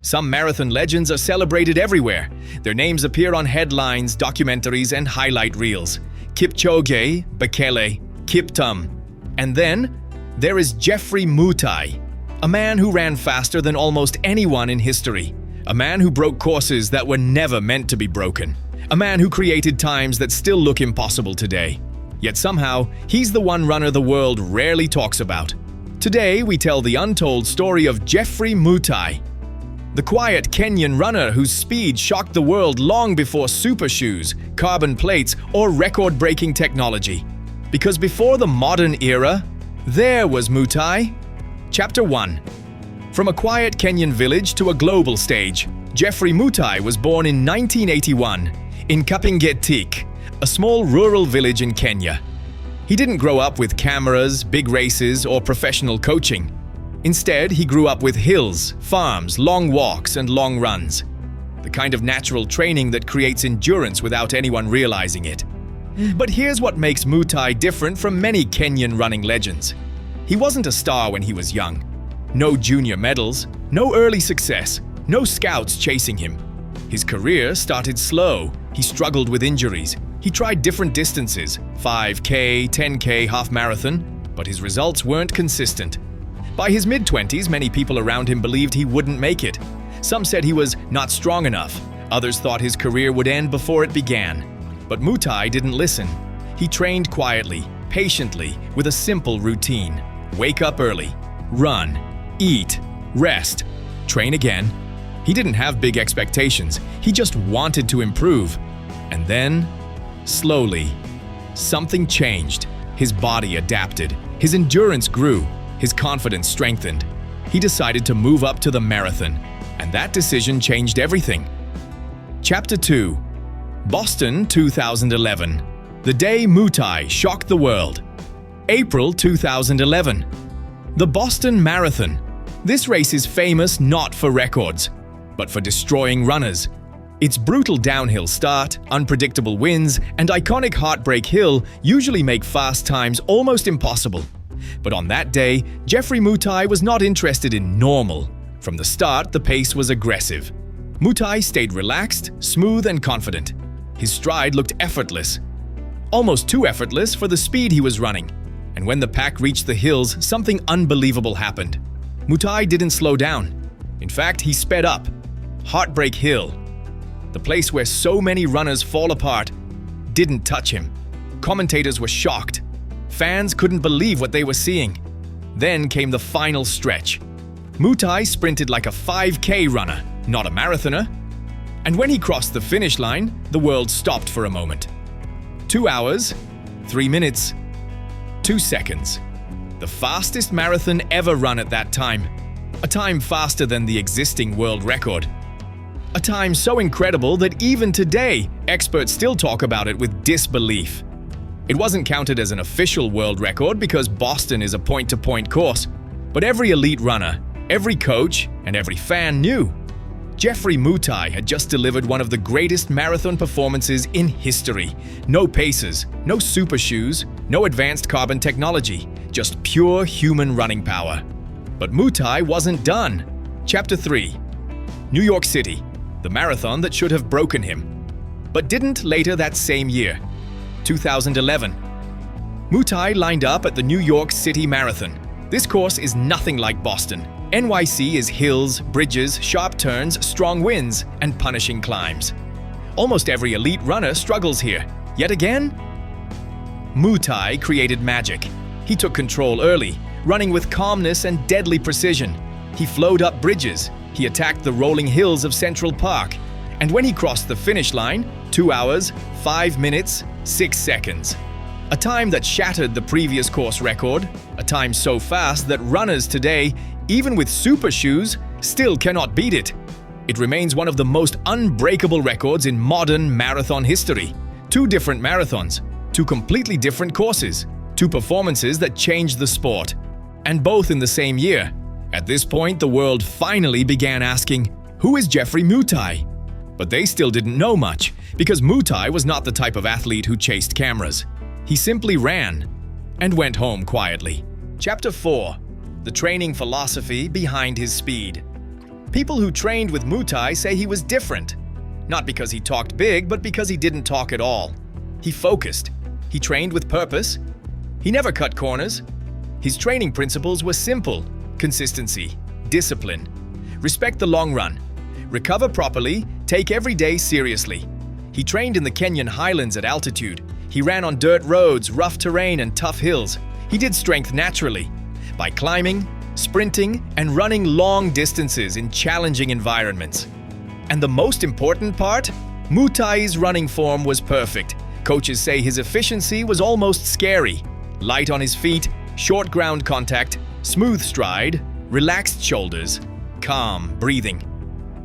Some marathon legends are celebrated everywhere. Their names appear on headlines, documentaries, and highlight reels. Kipchoge, Bekele, Kiptum. And then, there is Geoffrey Mutai, a man who ran faster than almost anyone in history. A man who broke courses that were never meant to be broken. A man who created times that still look impossible today. Yet somehow, he's the one runner the world rarely talks about. Today, we tell the untold story of Geoffrey Mutai, the quiet Kenyan runner whose speed shocked the world long before super shoes, carbon plates, or record-breaking technology. Because before the modern era, there was Mutai. Chapter 1. From a quiet Kenyan village to a global stage, Geoffrey Mutai was born in 1981 in Kapingetik, a small rural village in Kenya. He didn't grow up with cameras, big races, or professional coaching. Instead, he grew up with hills, farms, long walks, and long runs. The kind of natural training that creates endurance without anyone realizing it. But here's what makes Mutai different from many Kenyan running legends. He wasn't a star when he was young. No junior medals, no early success, no scouts chasing him. His career started slow. He struggled with injuries. He tried different distances, 5K, 10K, half marathon, but his results weren't consistent. By his mid-20s, many people around him believed he wouldn't make it. Some said he was not strong enough. Others thought his career would end before it began. But Mutai didn't listen. He trained quietly, patiently, with a simple routine. Wake up early, run, eat, rest, train again. He didn't have big expectations. He just wanted to improve. And then, slowly, something changed. His body adapted. His endurance grew. His confidence strengthened. He decided to move up to the marathon, and that decision changed everything. Chapter 2. Boston 2011. The day Mutai shocked the world. April 2011. The Boston Marathon. This race is famous not for records, but for destroying runners. Its brutal downhill start, unpredictable winds, and iconic Heartbreak Hill usually make fast times almost impossible. But on that day, Geoffrey Mutai was not interested in normal. From the start, the pace was aggressive. Mutai stayed relaxed, smooth, and confident. His stride looked effortless. Almost too effortless for the speed he was running. And when the pack reached the hills, something unbelievable happened. Mutai didn't slow down. In fact, he sped up. Heartbreak Hill, the place where so many runners fall apart, didn't touch him. Commentators were shocked. Fans couldn't believe what they were seeing. Then came the final stretch. Mutai sprinted like a 5K runner, not a marathoner. And when he crossed the finish line, the world stopped for a moment. 2 hours, 3 minutes, 2 seconds. The fastest marathon ever run at that time. A time faster than the existing world record. A time so incredible that even today, experts still talk about it with disbelief. It wasn't counted as an official world record because Boston is a point-to-point course, but every elite runner, every coach, and every fan knew. Geoffrey Mutai had just delivered one of the greatest marathon performances in history. No paces, no super shoes, no advanced carbon technology, just pure human running power. But Mutai wasn't done. Chapter 3. New York City, the marathon that should have broken him, but didn't later that same year. 2011. Mutai lined up at the New York City Marathon. This course is nothing like Boston. NYC is hills, bridges, sharp turns, strong winds, and punishing climbs. Almost every elite runner struggles here. Yet again, Mutai created magic. He took control early, running with calmness and deadly precision. He flowed up bridges. He attacked the rolling hills of Central Park. And when he crossed the finish line, 2 hours, 5 minutes, 6 seconds. A time that shattered the previous course record, a time so fast that runners today, even with super shoes, still cannot beat it. It remains one of the most unbreakable records in modern marathon history. 2 different marathons, 2 completely different courses, 2 performances that changed the sport, and both in the same year. At this point, the world finally began asking, who is Geoffrey Mutai? But they still didn't know much, because Mutai was not the type of athlete who chased cameras. He simply ran and went home quietly. Chapter 4. The training philosophy behind his speed. People who trained with Mutai say he was different. Not because he talked big, but because he didn't talk at all. He focused. He trained with purpose. He never cut corners. His training principles were simple: consistency, discipline, respect the long run, recover properly, take every day seriously. He trained in the Kenyan highlands at altitude. He ran on dirt roads, rough terrain, and tough hills. He did strength naturally, by climbing, sprinting, and running long distances in challenging environments. And the most important part? Mutai's running form was perfect. Coaches say his efficiency was almost scary. Light on his feet, short ground contact, smooth stride, relaxed shoulders, calm breathing.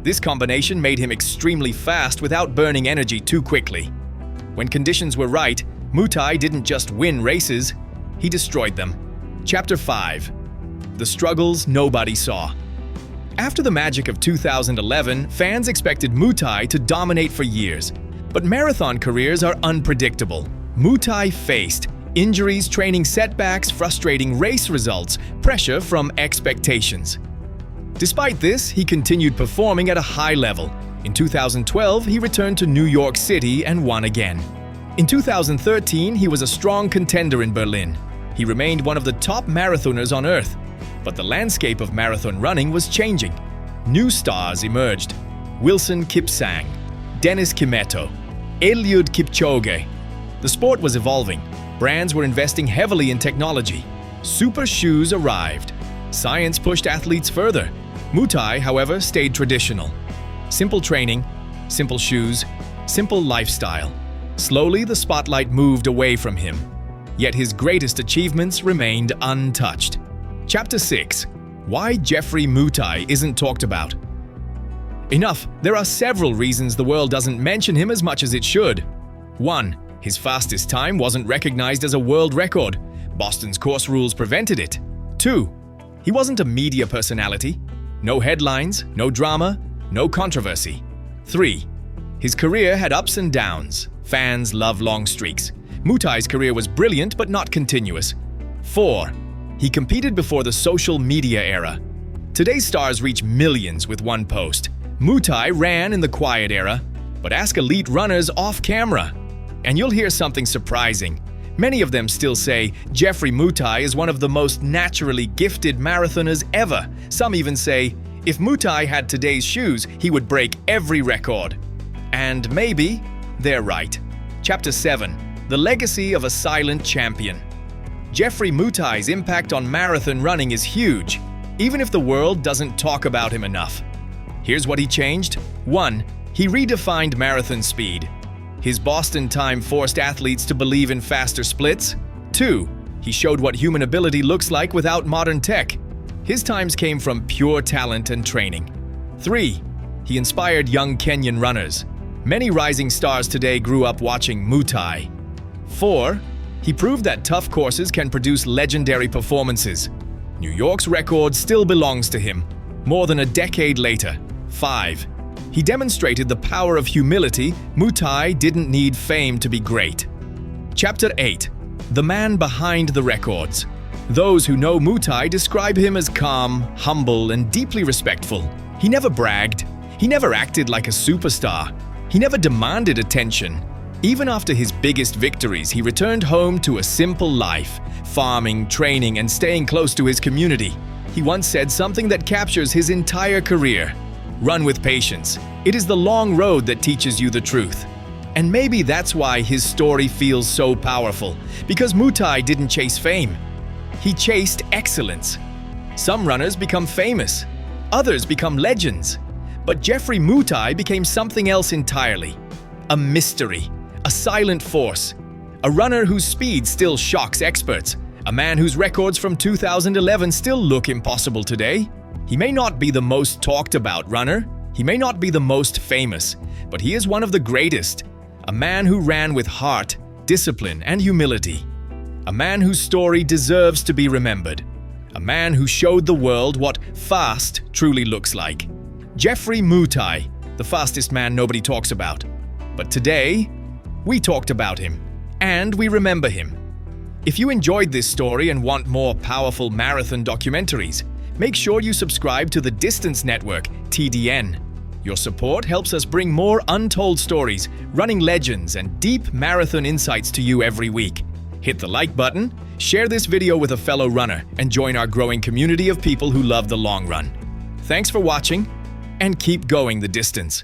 This combination made him extremely fast without burning energy too quickly. When conditions were right, Mutai didn't just win races, he destroyed them. Chapter 5. The struggles nobody saw. After the magic of 2011, fans expected Mutai to dominate for years. But marathon careers are unpredictable. Mutai faced injuries, training setbacks, frustrating race results, pressure from expectations. Despite this, he continued performing at a high level. In 2012, he returned to New York City and won again. In 2013, he was a strong contender in Berlin. He remained one of the top marathoners on Earth. But the landscape of marathon running was changing. New stars emerged: Wilson Kipsang, Dennis Kimetto, Eliud Kipchoge. The sport was evolving. Brands were investing heavily in technology. Super shoes arrived. Science pushed athletes further. Mutai, however, stayed traditional. Simple training, simple shoes, simple lifestyle. Slowly, the spotlight moved away from him. Yet his greatest achievements remained untouched. Chapter 6. Why Geoffrey Mutai isn't talked about. Enough, there are several reasons the world doesn't mention him as much as it should. 1. His fastest time wasn't recognized as a world record. Boston's course rules prevented it. 2. He wasn't a media personality. No headlines, no drama, no controversy. 3. His career had ups and downs. Fans love long streaks. Mutai's career was brilliant but not continuous. 4. He competed before the social media era. Today's stars reach millions with one post. Mutai ran in the quiet era, but ask elite runners off camera, and you'll hear something surprising. Many of them still say Geoffrey Mutai is one of the most naturally gifted marathoners ever. Some even say, if Mutai had today's shoes, he would break every record. And maybe they're right. Chapter 7. The legacy of a silent champion. Geoffrey Mutai's impact on marathon running is huge, even if the world doesn't talk about him enough. Here's what he changed. 1. He redefined marathon speed. His Boston time forced athletes to believe in faster splits. 2. He showed what human ability looks like without modern tech. His times came from pure talent and training. 3. He inspired young Kenyan runners. Many rising stars today grew up watching Mutai. 4. He proved that tough courses can produce legendary performances. New York's record still belongs to him, more than a decade later. 5. He demonstrated the power of humility. Mutai didn't need fame to be great. Chapter 8. The man behind the records. Those who know Mutai describe him as calm, humble, and deeply respectful. He never bragged. He never acted like a superstar. He never demanded attention. Even after his biggest victories, he returned home to a simple life, farming, training, and staying close to his community. He once said something that captures his entire career: run with patience. It is the long road that teaches you the truth. And maybe that's why his story feels so powerful, because Mutai didn't chase fame. He chased excellence. Some runners become famous, others become legends. But Geoffrey Mutai became something else entirely: a mystery. A silent force, a runner whose speed still shocks experts, a man whose records from 2011 still look impossible today. He may not be the most talked about runner, he may not be the most famous, but he is one of the greatest. A man who ran with heart, discipline, and humility. A man whose story deserves to be remembered. A man who showed the world what fast truly looks like. Geoffrey Mutai, the fastest man nobody talks about. But today, we talked about him, and we remember him. If you enjoyed this story and want more powerful marathon documentaries, make sure you subscribe to the Distance Network, TDN. Your support helps us bring more untold stories, running legends, and deep marathon insights to you every week. Hit the like button, share this video with a fellow runner, and join our growing community of people who love the long run. Thanks for watching, and keep going the distance.